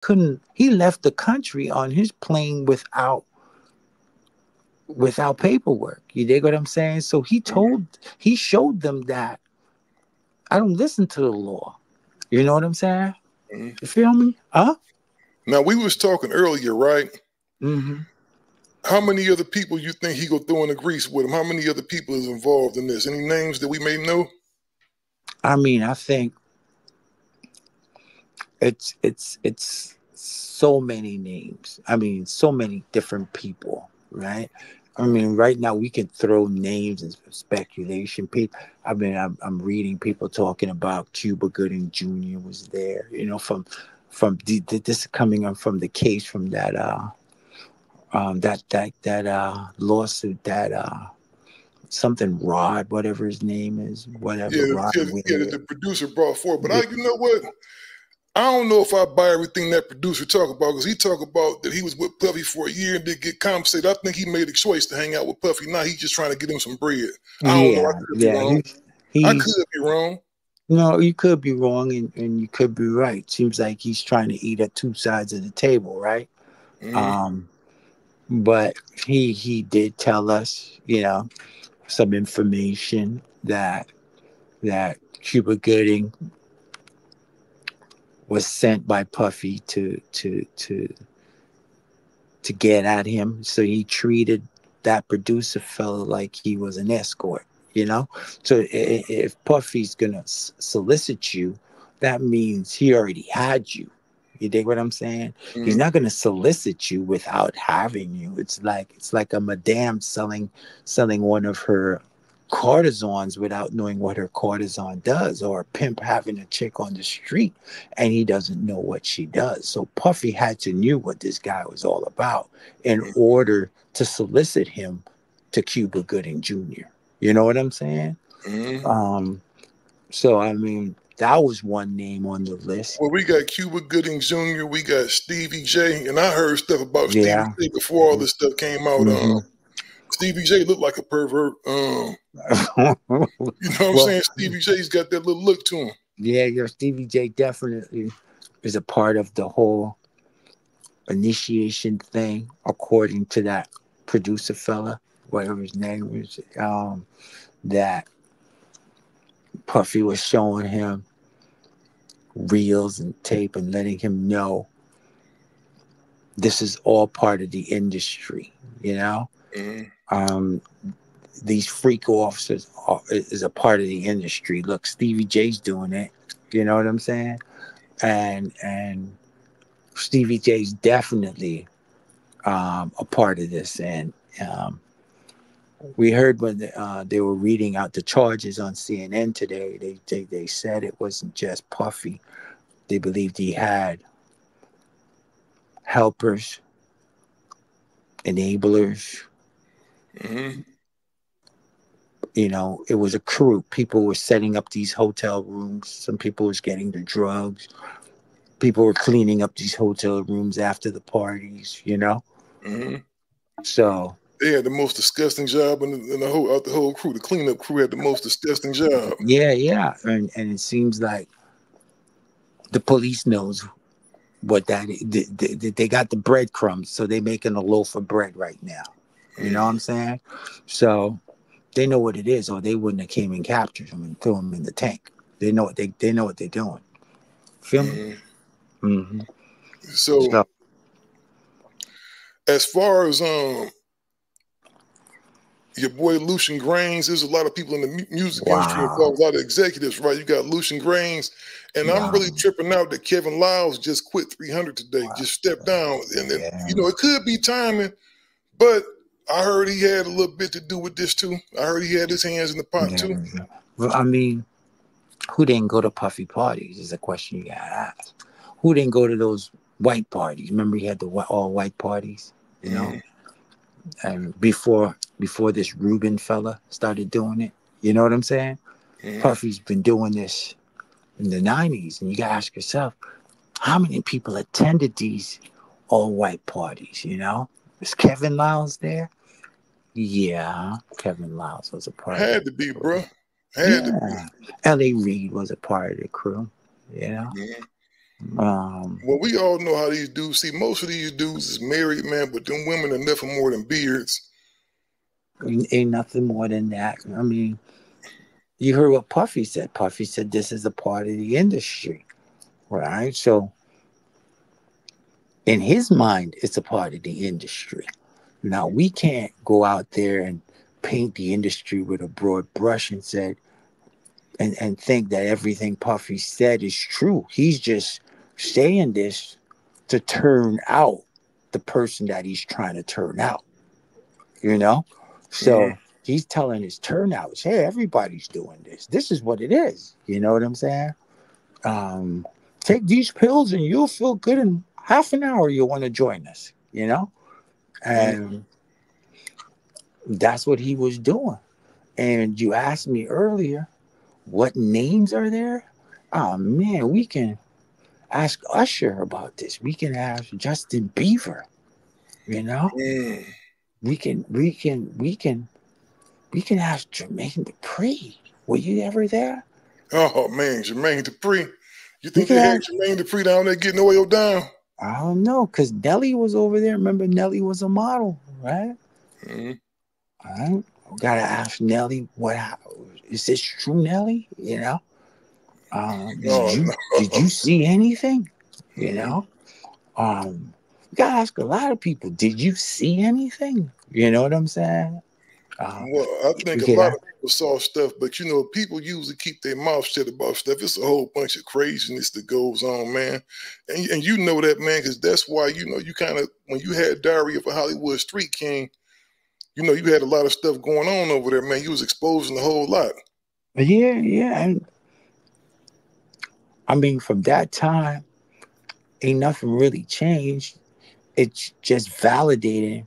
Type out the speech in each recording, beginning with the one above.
couldn't. He left the country on his plane without paperwork. You dig what I'm saying? So he showed them that I don't listen to the law. You know what I'm saying? Mhm. You feel me? Huh? Now we was talking earlier, right? Mm-hmm. How many other people you think he go throw in the grease with him? How many other people is involved in this? Any names that we may know? I mean, I think it's so many names. I mean, so many different people, right? I mean, right now we can throw names and speculation. People, I mean, I'm reading people talking about Cuba Gooding Jr. was there. You know, this is coming up from the case from that lawsuit that something Rod, whatever his name is, whatever Yeah, Rod the Ware. producer brought forward. But Yeah, you know what? I don't know if I buy everything that producer talk about because he talk about that he was with Puffy for a year and did get compensated. I think he made a choice to hang out with Puffy. Now he's just trying to get him some bread. I don't know. I yeah, could be yeah. wrong. I He's could be wrong. No, you could be wrong and you could be right. Seems like he's trying to eat at two sides of the table, right? Mm-hmm. Um, but he did tell us, some information that Cuba Gooding was sent by Puffy to get at him. So he treated that producer fellow like he was an escort, you know? So if Puffy's going to solicit you, that means he already had you. You dig what I'm saying? He's Mm-hmm. not going to solicit you without having you. It's like a madame selling one of her courtesans without knowing what her courtesan does, or a pimp having a chick on the street and he doesn't know what she does. So Puffy had to knew what this guy was all about in order to solicit him to Cuba Gooding Jr. You know what I'm saying? Mm-hmm. Um, so I mean, that was one name on the list. Well, we got Cuba Gooding Jr., we got Stevie J, and I heard stuff about Stevie Yeah. J before all this stuff came out. Hmm. Stevie J looked like a pervert. You know what I'm Well, saying? Stevie J's got that little look to him. yeah, your Stevie J definitely is a part of the whole initiation thing, according to that producer fella, whatever his name was. That Puffy was showing him reels and tape and letting him know this is all part of the industry. You know, Mm-hmm. um, these freak officers is a part of the industry. Look, Stevie J's doing it. You know what I'm saying? And Stevie J's definitely a part of this. And we heard when they were reading out the charges on CNN today, they said it wasn't just Puffy. They believed he had helpers, enablers. Mm-hmm. It was a crew. People were setting up these hotel rooms. Some people was getting the drugs. People were cleaning up these hotel rooms after the parties. Mm-hmm. So They had the most disgusting job in the whole out the whole crew. The cleanup crew had the most disgusting job. yeah, yeah. And it seems like the police knows what that is. They got the breadcrumbs, so they making a loaf of bread right now. You know what Mm-hmm. I'm saying? So they know what it is, or they wouldn't have came and captured them and threw them in the tank. They know what they're doing. Feel me? Mm-hmm. Hmm. So So as far as your boy Lucian Grains, there's a lot of people in the music industry wow, involved, a lot of executives, right? You got Lucian Grains, and I'm wow, really tripping out that Kevin Lyles just quit 300 today, wow. just stepped down. And then, Yeah, it could be timing, but I heard he had a little bit to do with this too. I heard he had his hands in the pot yeah. too. Well, I mean, who didn't go to puffy parties is a question you gotta ask. Who didn't go to those white parties? Remember, he had the all white parties. You know, Mm, and before this Ruben fella started doing it. You know what I'm saying? mm. Puffy's been doing this in the '90s, and you gotta ask yourself, how many people attended these all white parties? Was Kevin Lyles there? Yeah, Kevin Lyles was a part of Had the to be, crew. bro. Had to be. Yeah, L.A. Reid was a part of the crew. You know, Mm. Well, we all know how these dudes see. Most of these dudes is married, man, but them women are nothing more than beards. Ain't nothing more than that. I mean, you heard what Puffy said. Puffy said this is a part of the industry, right? So in his mind, it's a part of the industry. Now we can't go out there and paint the industry with a broad brush and said and think that everything Puffy said is true. He's just saying this to turn out the person that he's trying to turn out, you know? Mm-hmm. So he's telling his turnouts, hey, everybody's doing this. This is what it is. You know what I'm saying? Um, take these pills and you'll feel good in half an hour. You'll want to join us, you know? Mm-hmm. And that's what he was doing. And you asked me earlier, what names are there? Oh man, we can ask Usher about this. We can ask Justin Bieber. You know, Mm. we can ask Jermaine Dupri. Were you ever there? Oh man, Jermaine Dupri. You We think can they had ask. Jermaine Dupri down there getting oil down? I don't know, cause Nelly was over there. Remember, Nelly was a model, right? Mm-hmm. All right. We gotta ask Nelly. Is this true, Nelly? You know, did Oh you did no. you see anything? You Mm-hmm. know, you gotta ask a lot of people. Did you see anything? You know what I'm saying? Uh, Well, I think we a could lot ask. of people saw stuff, but you know, people usually keep their mouth shut about stuff. It's a whole bunch of craziness that goes on, man. And you know that, man, because that's why, you know, you kind of, when you had Diary of a Hollywood Street King, you know, you had a lot of stuff going on over there, man. You was exposing a whole lot. Yeah, yeah. And I mean, from that time, ain't nothing really changed. It's just validating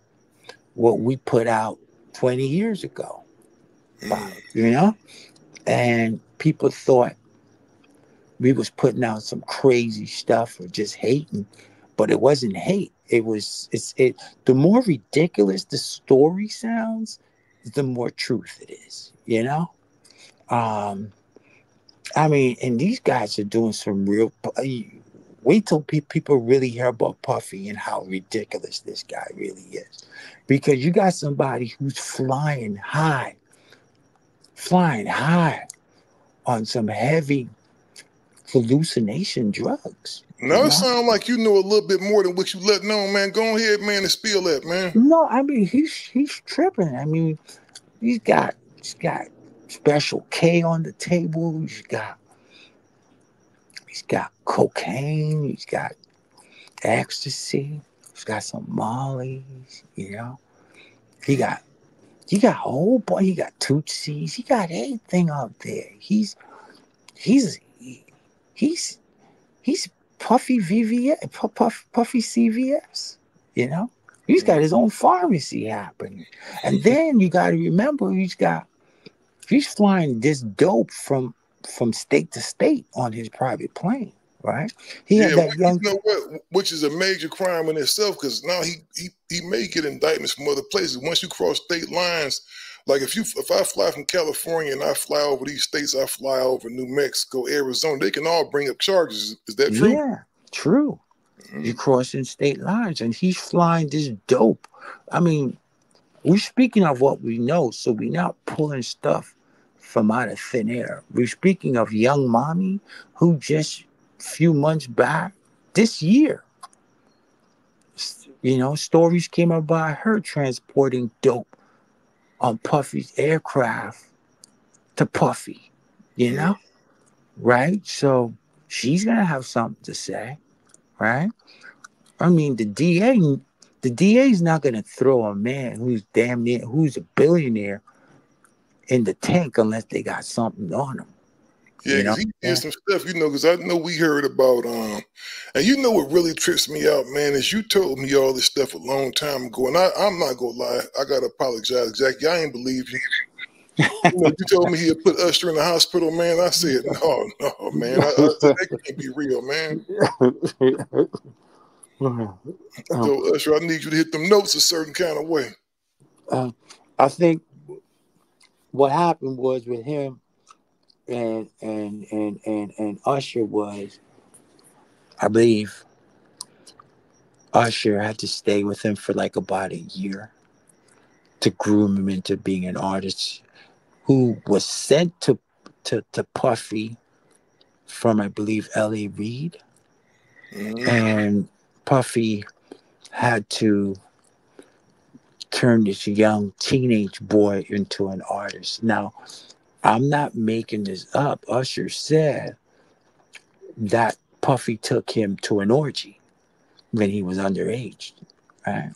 what we put out 20 years ago. Mm. You know? And people thought we was putting out some crazy stuff or just hating, but it wasn't hate. It the more ridiculous the story sounds, the more truth it is, you know? Um I mean, and these guys are doing some real. Wait till people really hear about Puffy and how ridiculous this guy really is, because you got somebody who's flying high on some heavy hallucination drugs. You Now it know? sounds like you know a little bit more than what you letting on, man. Go ahead, man, and spill that, man. No, I mean he's tripping. I mean he's got special K on the table. He's got cocaine. He's got ecstasy. He's got some mollies, you know. He Mm. got he got a whole boy. He got tootsies. He got everything out there. He's he's he's Puffy VVS, Puffy CVS. You know, he's got Mm. his own pharmacy happening. And then you got to remember he's flying this dope from state to state on his private plane, right? He had Yeah, that you young. know what? Which is a major crime in itself, because now he may get indictments from other places. Once you cross state lines, like if I fly from California and I fly over these states, I fly over New Mexico, Arizona, they can all bring up charges. Is that true? Yeah, true. Mm-hmm. You're crossing state lines, and he's flying this dope. I mean, we're speaking of what we know, so we're not pulling stuff from out of thin air. We're speaking of young mommy who just a few months back this year, stories came about her transporting dope on Puffy's aircraft to Puffy, you Mm-hmm. know, right? So she's gonna have something to say, right? I mean, the DA is not going to throw a man who's a billionaire in the tank unless they got something on him. Yeah, You because know? he did Yeah. some stuff, you know, because I know we heard about, and you know what really trips me out, man, is you told me all this stuff a long time ago, and I'm not gonna lie, I gotta apologize, Jackie, I ain't believe you. You know, you told me he'd put Usher in the hospital, man. I said, no, no, man, I said, that can't be real, man. I told Usher, I need you to hit them notes a certain kind of way. I think what happened was with him and Usher was I believe Usher had to stay with him for like about a year to groom him into being an artist who was sent to Puffy from, I believe, L.A. Reid. Mm-hmm. And Puffy had to turn this young teenage boy into an artist. Now, I'm not making this up. Usher said that Puffy took him to an orgy when he was underage. Right?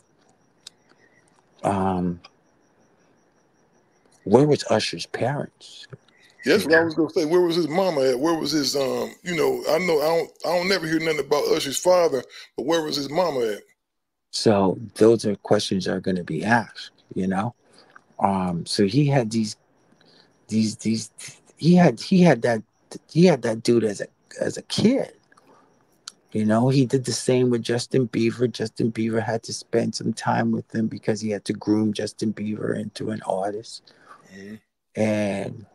Um, where was Usher's parents? That's what I was gonna say. Where was his mama at? Where was his I don't never hear nothing about Usher's father, but where was his mama at? So those are questions that are going to be asked. So he had these he had that dude as a kid. He did the same with Justin Bieber. Justin Bieber had to spend some time with him because he had to groom Justin Bieber into an artist. Mm-hmm. And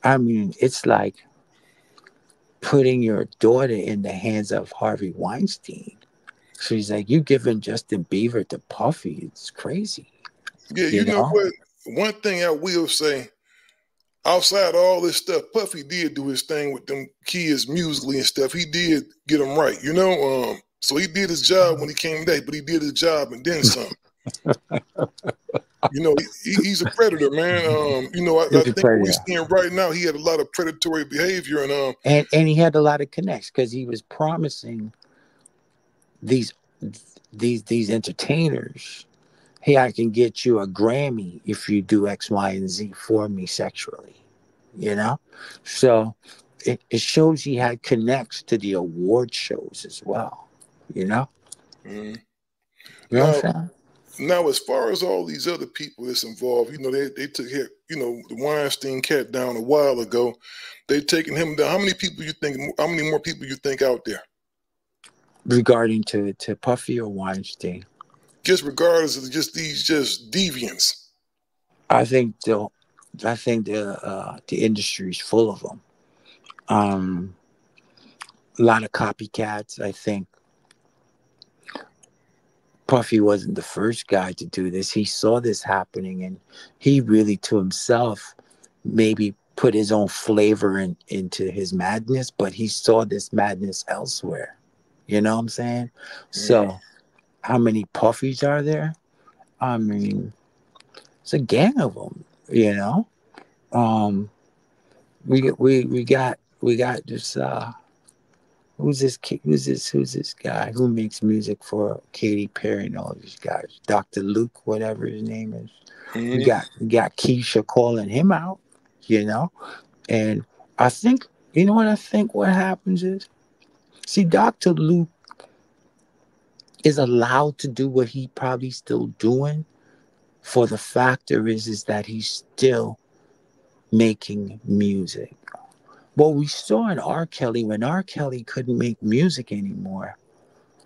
I mean, it's like putting your daughter in the hands of Harvey Weinstein. So he's like, you giving Justin Bieber to Puffy? It's crazy, Yeah, you you know know. what? One thing I will say, outside of all this stuff, Puffy did do his thing with them kids musically and stuff. He did get them right, So he did his job when he came back, but he did his job and then some. He's a predator, man. I He's a think what we're predator, seeing right now, he had a lot of predatory behavior, and and he had a lot of connects because he was promising these these entertainers, hey, I can get you a Grammy if you do X, Y, and Z for me sexually, you know? So it shows he had connects to the award shows as well, you know? mm, You know now, what I'm saying? now as far as all these other people that's involved, they took hit, the Weinstein cat down a while ago. They taking him down. How many people you think? How many more people you think out there? Regarding to Puffy or Weinstein, Just regardless of just these just deviants. I think the industry is full of them. Um, a lot of copycats. I think Puffy wasn't the first guy to do this. He saw this happening and he really to himself maybe put his own flavor into his madness, but he saw this madness elsewhere. You know what I'm saying? Mm, So how many Puffies are there? I mean, it's a gang of them, you know? Um, we got this who's this guy who makes music for Katy Perry and all these guys? Dr. Luke, whatever his name is. We mm, got we got Keisha calling him out, you know? And I think you know what I think what happens is see Dr. Luke is allowed to do what he probably still doing for the factor is that he's still making music. What we saw in R. Kelly when R. Kelly couldn't make music anymore,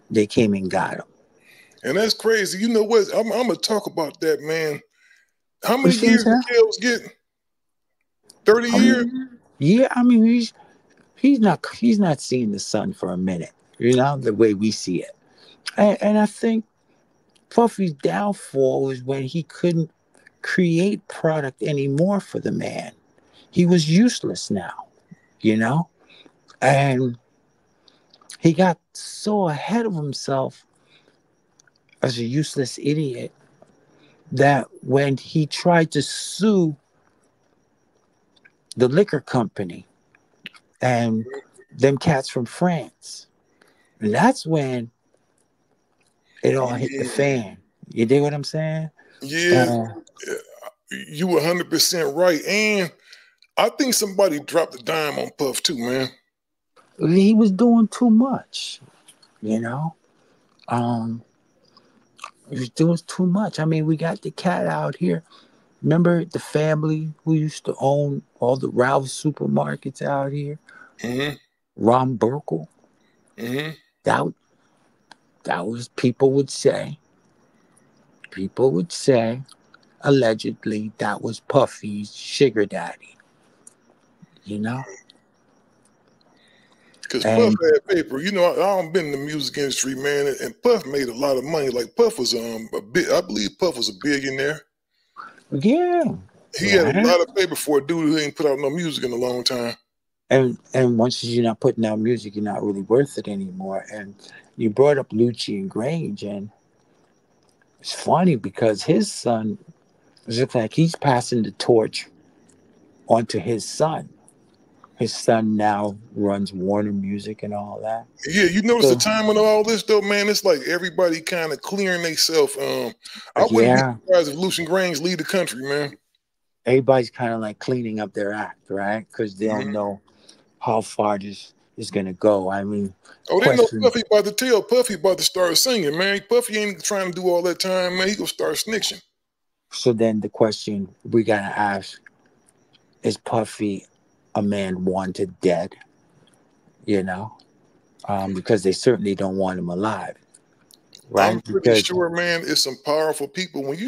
they came and got him. and that's crazy. You know what? I'm gonna talk about that, man. How You many see what I'm years the saying? kid was getting? 30 years. Yeah, I mean he's not seeing the sun for a minute, the way we see it. And I think Puffy's downfall was when he couldn't create product anymore for the man. He was useless now, you know? And he got so ahead of himself as a useless idiot that when he tried to sue the liquor company and them cats from France, and that's when it all hit the Yeah, fan. You dig what I'm saying? yeah, Uh, you 100% right. And I think somebody dropped a dime on Puff too, man. he was doing too much, you know? Um, he was doing too much. I mean, we got the cat out here. Remember the family who used to own all the Ralph's supermarkets out here? Hmm. Ron Burkle. Hmm. That that was people would say allegedly that was Puffy's sugar daddy. You know, Because Puff And had paper. You know, I don't been in the music industry, man, and Puff made a lot of money. Like Puff was I believe Puff was a billionaire. yeah, He had a yeah. lot of paper for a dude who ain't put out no music in a long time. And once you're not putting out music, you're not really worth it anymore. And you brought up Lucci and Grange, and it's funny because his son, it looks like he's passing the torch onto his son. His son now runs Warner Music and all that. Yeah, you notice the So timing of all this though, man. It's like everybody kind of clearing themselves. I wouldn't be yeah, surprised if Lucian Grange lead the country, man. everybody's kind of like cleaning up their act, right? Because they don't Mhm. know how far this is going to go. I mean, Oh, they know question. Puffy about to tell Puffy about to start singing, man. Puffy ain't trying to do all that time, man. He gonna start snitching. So then the question we got to ask is Puffy a man wanted dead? You know, because they certainly don't want him alive, I'm right? pretty Because sure, man, it's some powerful people. When you